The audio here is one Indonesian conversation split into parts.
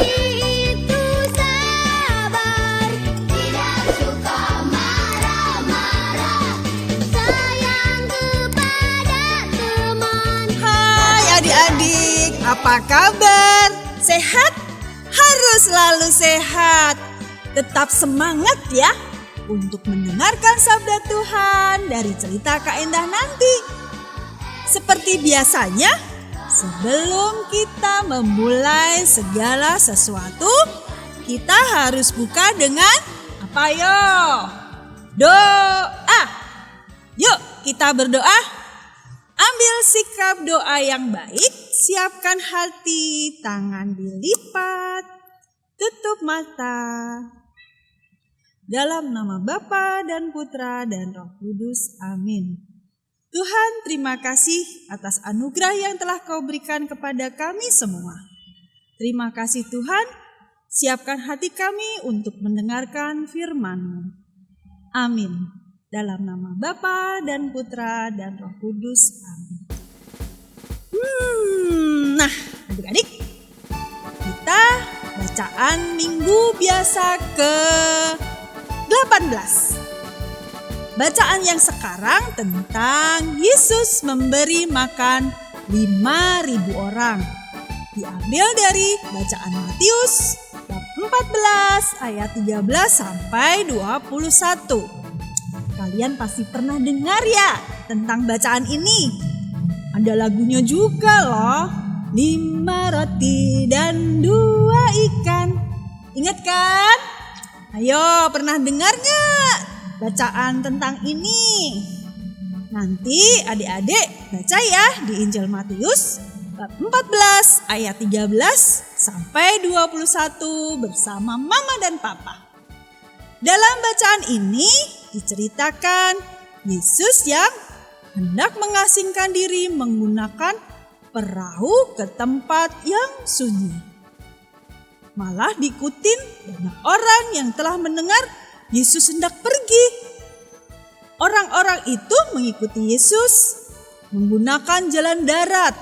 itu sabar, tidak suka marah-marah, sayang kepada teman. Hai adik-adik, apa kabar? Sehat? Harus selalu sehat. Tetap semangat ya untuk mendengarkan sabda Tuhan dari cerita Kak Endah nanti. Seperti biasanya, sebelum kita memulai segala sesuatu, kita harus buka dengan apa yo? Doa. Yuk kita berdoa. Ambil sikap doa yang baik, siapkan hati, tangan dilipat, tutup mata. Dalam nama Bapa dan Putra dan Roh Kudus, amin. Tuhan, terima kasih atas anugerah yang telah Kau berikan kepada kami semua. Terima kasih Tuhan, siapkan hati kami untuk mendengarkan firman-Mu. Amin. Dalam nama Bapa dan Putra dan Roh Kudus, amin. Nah, adik-adik, kita bacaan minggu biasa ke-18. Bacaan yang sekarang tentang Yesus memberi makan 5.000 orang. Diambil dari bacaan Matius bab 14 ayat 13 sampai 21. Kalian pasti pernah dengar ya tentang bacaan ini. Ada lagunya juga loh. 5 roti dan 2 ikan. Ingat kan? Ayo, pernah dengar gak bacaan tentang ini? Nanti adik-adik baca ya di Injil Matius bab 14 ayat 13 sampai 21 bersama Mama dan Papa. Dalam bacaan ini diceritakan Yesus yang hendak mengasingkan diri menggunakan perahu ke tempat yang sunyi. Malah diikutin banyak orang yang telah mendengar Yesus hendak pergi. Orang-orang itu mengikuti Yesus menggunakan jalan darat.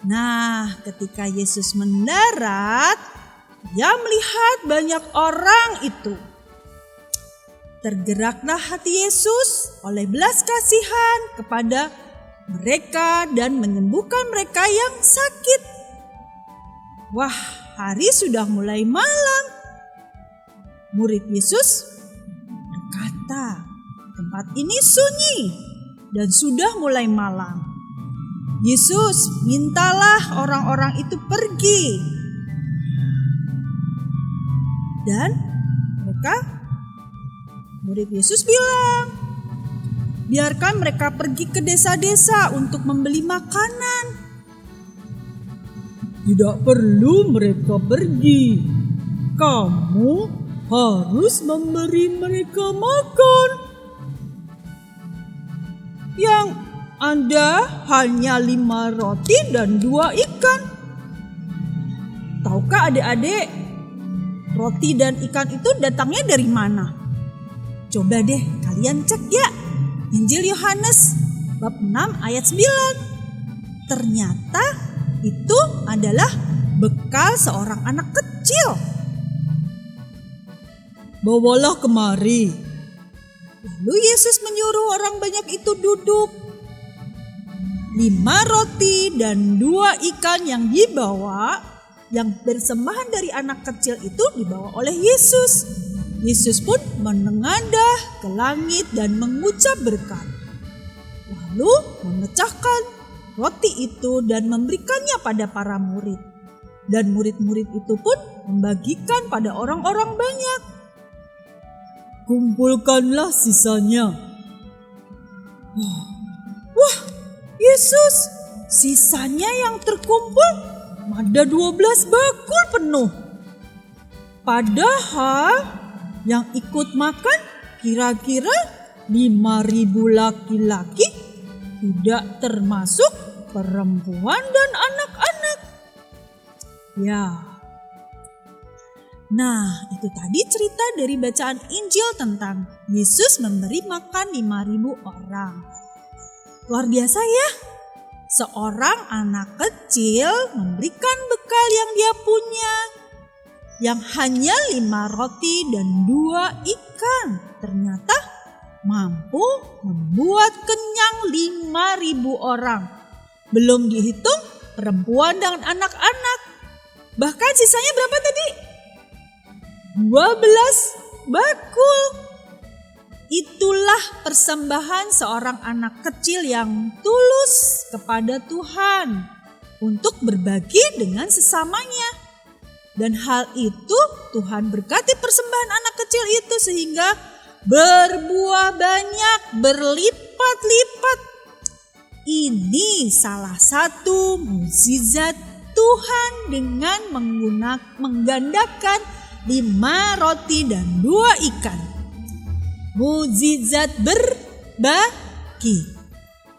Nah, ketika Yesus mendarat, Dia melihat banyak orang itu. Tergeraklah hati Yesus oleh belas kasihan kepada mereka dan menyembuhkan mereka yang sakit. Wah, hari sudah mulai malam. Murid Yesus berkata, tempat ini sunyi dan sudah mulai malam. Yesus, mintalah orang-orang itu pergi. Dan murid Yesus bilang, biarkan mereka pergi ke desa-desa untuk membeli makanan. Tidak perlu mereka pergi. Kamu harus memberi mereka makan. Yang ada hanya 5 roti dan 2 ikan. Tahukah adik-adik, roti dan ikan itu datangnya dari mana? Coba deh kalian cek ya. Injil Yohanes bab 6 ayat 9. Ternyata itu adalah bekal seorang anak kecil. Bawalah kemari. Lalu Yesus menyuruh orang banyak itu duduk. 5 roti dan 2 ikan yang dibawa, yang persembahan dari anak kecil itu dibawa oleh Yesus. Yesus pun menengadah ke langit dan mengucap berkat. Lalu memecahkan roti itu dan memberikannya pada para murid. Dan murid-murid itu pun membagikan pada orang-orang banyak. Kumpulkanlah sisanya. Wah, Yesus, sisanya yang terkumpul ada 12 bakul penuh. Padahal yang ikut makan kira-kira 5.000 laki-laki, tidak termasuk perempuan dan anak-anak. Ya. Nah, itu tadi cerita dari bacaan Injil tentang Yesus memberi makan 5.000 orang. Luar biasa ya. Seorang anak kecil memberikan bekal yang dia punya yang hanya 5 roti dan 2 ikan ternyata mampu membuat kenyang 5.000 orang. Belum dihitung perempuan dan anak-anak. Bahkan sisanya berapa tadi? 12 bakul. Itulah persembahan seorang anak kecil yang tulus kepada Tuhan untuk berbagi dengan sesamanya. Dan hal itu Tuhan berkati persembahan anak kecil itu sehingga berbuah banyak, berlipat-lipat. Ini salah satu mukjizat Tuhan dengan menggandakan 5 roti dan 2 ikan. Mukjizat berbagi.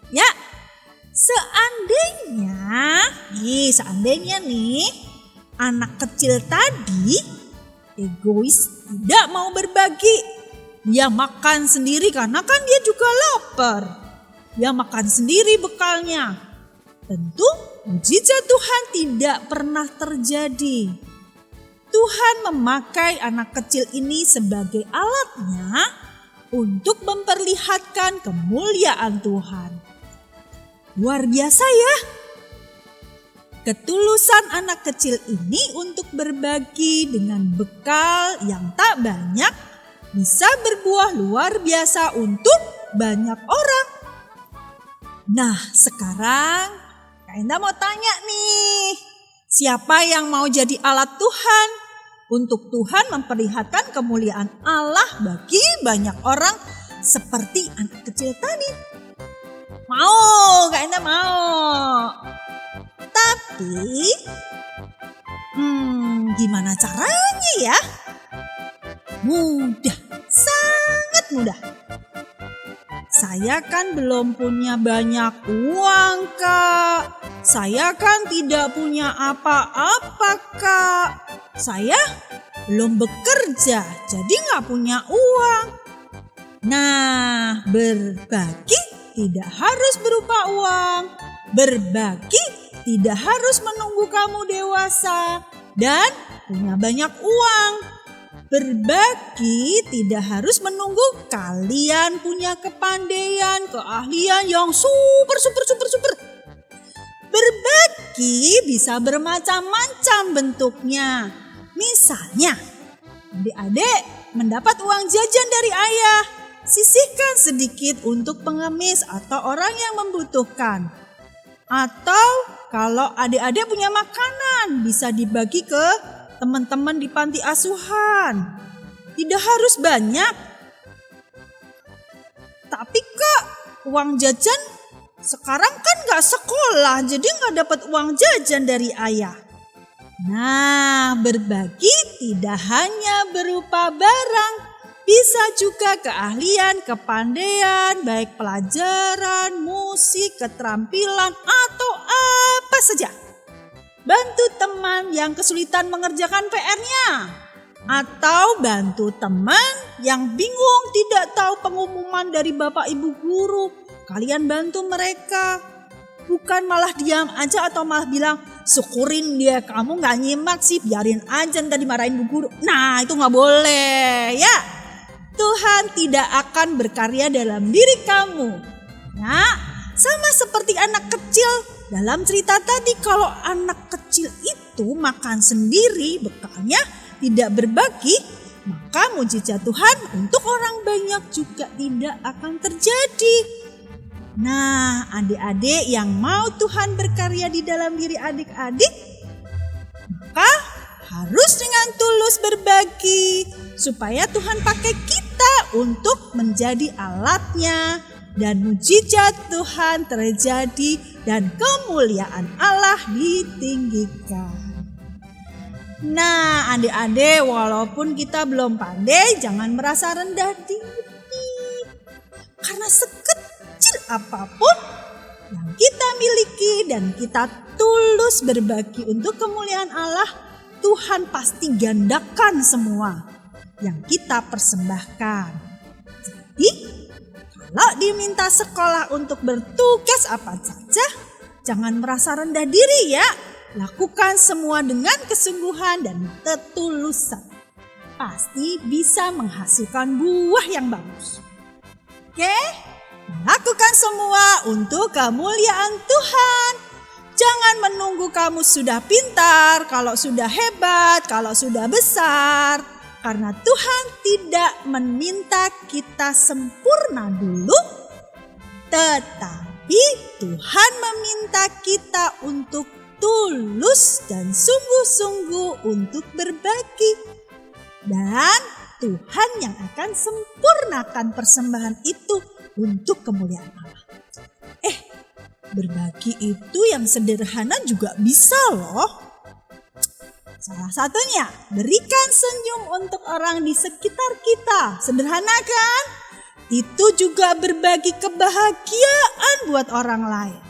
Ya, seandainya nih anak kecil tadi egois, tidak mau berbagi. Dia makan sendiri karena kan dia juga lapar. Dia makan sendiri bekalnya. Tentu mukjizat Tuhan tidak pernah terjadi. Tuhan memakai anak kecil ini sebagai alatnya untuk memperlihatkan kemuliaan Tuhan. Luar biasa ya. Ketulusan anak kecil ini untuk berbagi dengan bekal yang tak banyak bisa berbuah luar biasa untuk banyak orang. Nah, sekarang Kak Enda mau tanya nih, siapa yang mau jadi alat Tuhan untuk Tuhan memperlihatkan kemuliaan Allah bagi banyak orang seperti anak kecil tadi? Mau, Kak Enda mau. Tapi, gimana caranya ya? Mudah, sangat mudah. Saya kan belum punya banyak uang, Kak. Saya kan tidak punya apa-apa, Kak. Saya belum bekerja, jadi nggak punya uang. Nah, berbagi tidak harus berupa uang. Berbagi tidak harus menunggu kamu dewasa dan punya banyak uang. Berbagi tidak harus menunggu kalian punya kepandaian, keahlian yang super. Berbagi bisa bermacam-macam bentuknya. Misalnya, adik-adik mendapat uang jajan dari ayah. Sisihkan sedikit untuk pengemis atau orang yang membutuhkan. Atau kalau adik-adik punya makanan, bisa dibagi ke teman-teman di panti asuhan. Tidak harus banyak. Tapi Kak, uang jajan sekarang kan gak sekolah, jadi gak dapat uang jajan dari ayah. Nah, berbagi tidak hanya berupa barang, bisa juga keahlian, kepandaian, baik pelajaran, musik, keterampilan, atau apa saja. Bantu teman yang kesulitan mengerjakan PR-nya. Atau bantu teman yang bingung tidak tahu pengumuman dari Bapak Ibu Guru. Kalian bantu mereka. Bukan malah diam aja atau malah bilang, syukurin dia kamu gak nyimak sih, biarin aja ntar dimarahin Bu Guru. Nah, itu gak boleh ya. Tuhan tidak akan berkarya dalam diri kamu. Nah, sama seperti anak kecil. Dalam cerita tadi, kalau anak kecil itu makan sendiri, bekalnya tidak berbagi, maka mukjizat Tuhan untuk orang banyak juga tidak akan terjadi. Nah, adik-adik yang mau Tuhan berkarya di dalam diri adik-adik, maka harus dengan tulus berbagi supaya Tuhan pakai kita untuk menjadi alatnya dan mukjizat Tuhan terjadi dan kemuliaan Allah ditinggikan. Nah, adik-adik, walaupun kita belum pandai, jangan merasa rendah diri. Karena sekecil apapun yang kita miliki dan kita tulus berbagi untuk kemuliaan Allah, Tuhan pasti gandakan semua yang kita persembahkan. Jadi, kalau diminta sekolah untuk bertugas apa saja, jangan merasa rendah diri ya. Lakukan semua dengan kesungguhan dan ketulusan. Pasti bisa menghasilkan buah yang bagus. Oke? Lakukan semua untuk kemuliaan Tuhan. Jangan menunggu kamu sudah pintar, kalau sudah hebat, kalau sudah besar. Karena Tuhan tidak meminta kita sempurna dulu, tetapi Tuhan meminta kita untuk tulus dan sungguh-sungguh untuk berbagi. Dan Tuhan yang akan sempurnakan persembahan itu untuk kemuliaan Allah. Berbagi itu yang sederhana juga bisa loh. Salah satunya, berikan senyum untuk orang di sekitar kita. Sederhana kan? Itu juga berbagi kebahagiaan buat orang lain.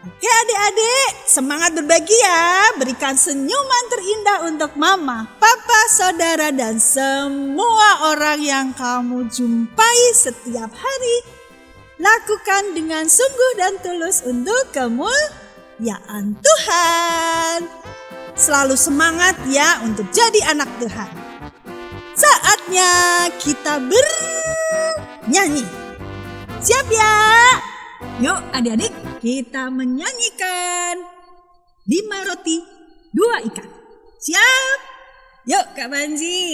Oke adik-adik, semangat berbagi ya. Berikan senyuman terindah untuk mama, papa, saudara, dan semua orang yang kamu jumpai setiap hari. Lakukan dengan sungguh dan tulus untuk kemuliaan Tuhan. Selalu semangat ya untuk jadi anak Tuhan. Saatnya kita bernyanyi. Siap ya? Yuk adik-adik, kita menyanyikan 5 roti 2 ikan. Siap? Yuk Kak Banji.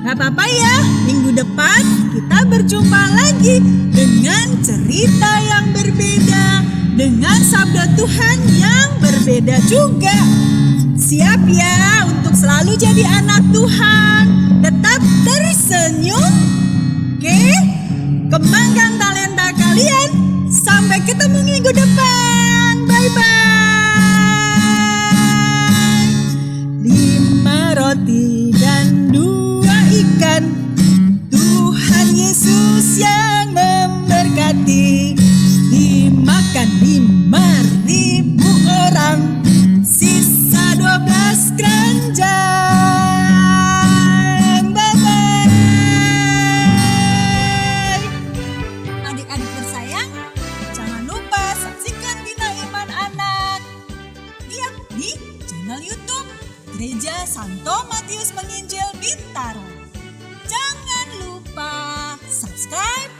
Gak apa-apa ya, minggu depan kita berjumpa lagi dengan cerita yang berbeda, dengan sabda Tuhan yang berbeda juga. Siap ya untuk selalu jadi anak Tuhan, tetap tersenyum. Oke, kembangkan talenta kalian. Sampai ketemu minggu depan. Bye-bye. 5 roti dan 2 ikan, Tuhan Yesus yang memberkati. Dimakan 5.000 orang, sisa 12 keranjang. Bye-bye. Adik-adik tersayang, jangan lupa saksikan Bina Iman Anak lihat di channel YouTube Gereja Santo Matius Penginjil Bintaro. Jangan lupa subscribe,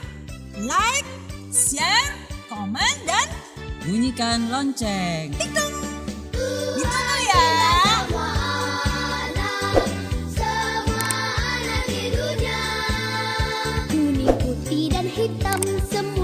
like, share, komen, dan bunyikan lonceng. tikung. Ditunggu ya. Semua anak di dunia, kuning, putih, dan hitam semua.